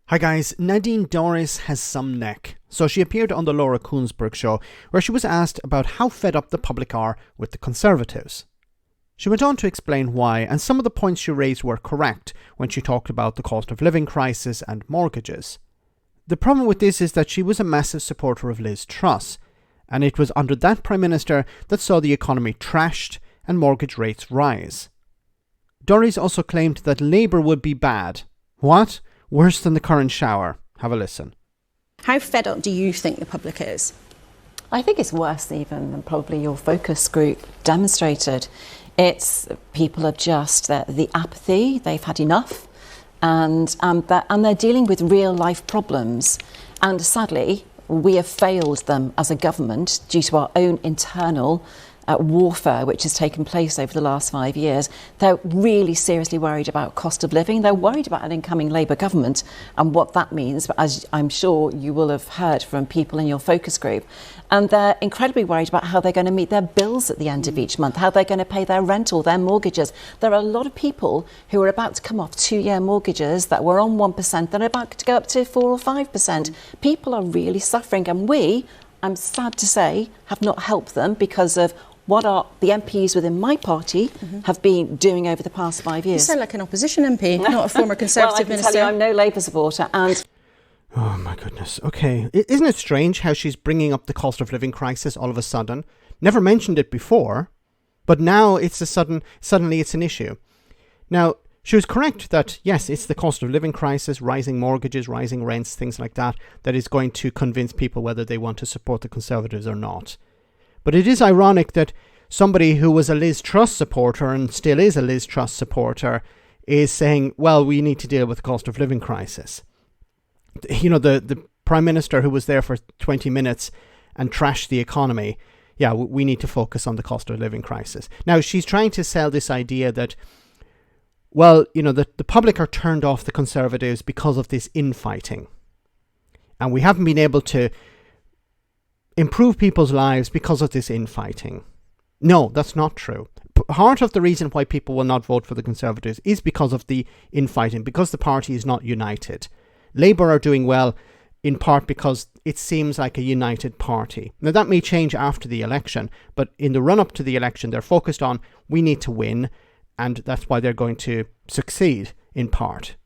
Hi guys, Nadine Dorries has some neck. So she appeared on the Laura Kuenssberg show where she was asked about how fed up the public are with the Conservatives. She went on to explain why, and some of the points she raised were correct when she talked about the cost of living crisis and mortgages. The problem with this is that she was a massive supporter of Liz Truss, and it was under that Prime Minister that saw the economy trashed and mortgage rates rise. Dorries also claimed that Labour would be bad. What? Worse than the current shower. Have a listen. How fed up do you think the public is? I think it's worse even than probably your focus group demonstrated. It's people are just the apathy, they've had enough, and they're dealing with real life problems. And sadly, we have failed them as a government due to our own internal warfare which has taken place over the last 5 years. They're really seriously worried about cost of living. They're worried about an incoming Labour government and what that means, but as I'm sure you will have heard from people in your focus group. And they're incredibly worried about how they're going to meet their bills at the end of each month, how they're going to pay their rent or their mortgages. There are a lot of people who are about to come off 2-year mortgages that were on 1%, that are about to go up to 4 or 5%. People are really suffering, and we, I'm sad to say, have not helped them because of what the MPs within my party have been doing over the past 5 years. You sound like an opposition MP, not a former Conservative minister. minister. Well, I can tell you I'm no Labour supporter. And Oh my goodness. Okay. Isn't it strange how she's bringing up the cost of living crisis all of a sudden? Never mentioned it before, but now it's suddenly it's an issue. Now, she was correct that, yes, it's the cost of living crisis, rising mortgages, rising rents, things like that, that is going to convince people whether they want to support the Conservatives or not. But it is ironic that somebody who was a Liz Truss supporter and still is a Liz Truss supporter is saying, well, we need to deal with the cost of living crisis. You know, the Prime Minister who was there for 20 minutes and trashed the economy, yeah, we need to focus on the cost of living crisis. Now, she's trying to sell this idea that, well, you know, the public are turned off the Conservatives because of this infighting. And we haven't been able to improve people's lives because of this infighting. No, that's not true. Part of the reason why people will not vote for the Conservatives is because of the infighting, because the party is not united. Labour are doing well in part because it seems like a united party. Now that may change after the election, but in the run-up to the election they're focused on, we need to win, and that's why they're going to succeed in part.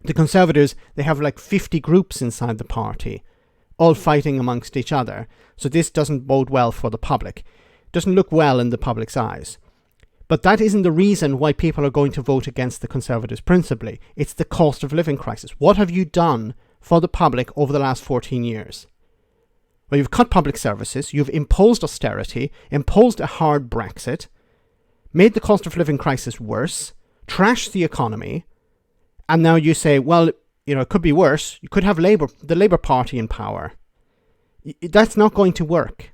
The Conservatives, they have like 50 groups inside the party, all fighting amongst each other. So this doesn't bode well for the public. It doesn't look well in the public's eyes. But that isn't the reason why people are going to vote against the Conservatives principally. It's the cost of living crisis. What have you done for the public over the last 14 years? Well, you've cut public services, you've imposed austerity, imposed a hard Brexit, made the cost of living crisis worse, trashed the economy, and now you say, well, you know, it could be worse. You could have the Labour Party in power. That's not going to work.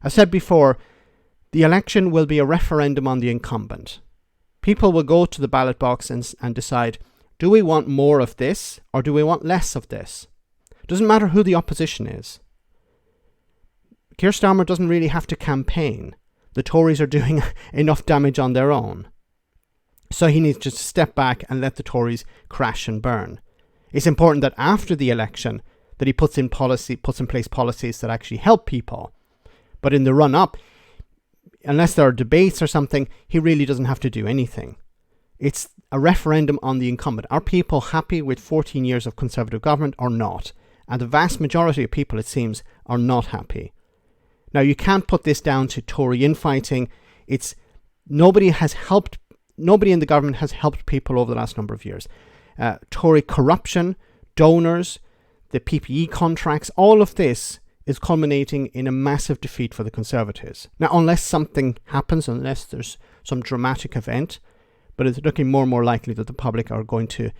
I've said before, the election will be a referendum on the incumbent. People will go to the ballot box and decide, do we want more of this or do we want less of this? It doesn't matter who the opposition is. Keir Starmer doesn't really have to campaign. The Tories are doing enough damage on their own. So he needs to just step back and let the Tories crash and burn. It's important that after the election that he puts in place policies that actually help people. But in the run-up, unless there are debates or something, he really doesn't have to do anything. It's a referendum on the incumbent. Are people happy with 14 years of Conservative government or not? And the vast majority of people, it seems, are not happy. Now, you can't put this down to Tory infighting. Nobody in the government has helped people over the last number of years. Tory corruption, donors, the PPE contracts, all of this is culminating in a massive defeat for the Conservatives. Now, unless something happens, unless there's some dramatic event, but it's looking more and more likely that the public are going to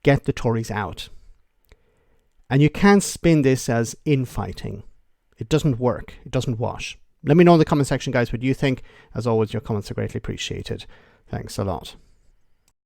get the Tories out. And you can't spin this as infighting. It doesn't work. It doesn't wash. Let me know in the comment section, guys, what you think. As always, your comments are greatly appreciated. Thanks a lot.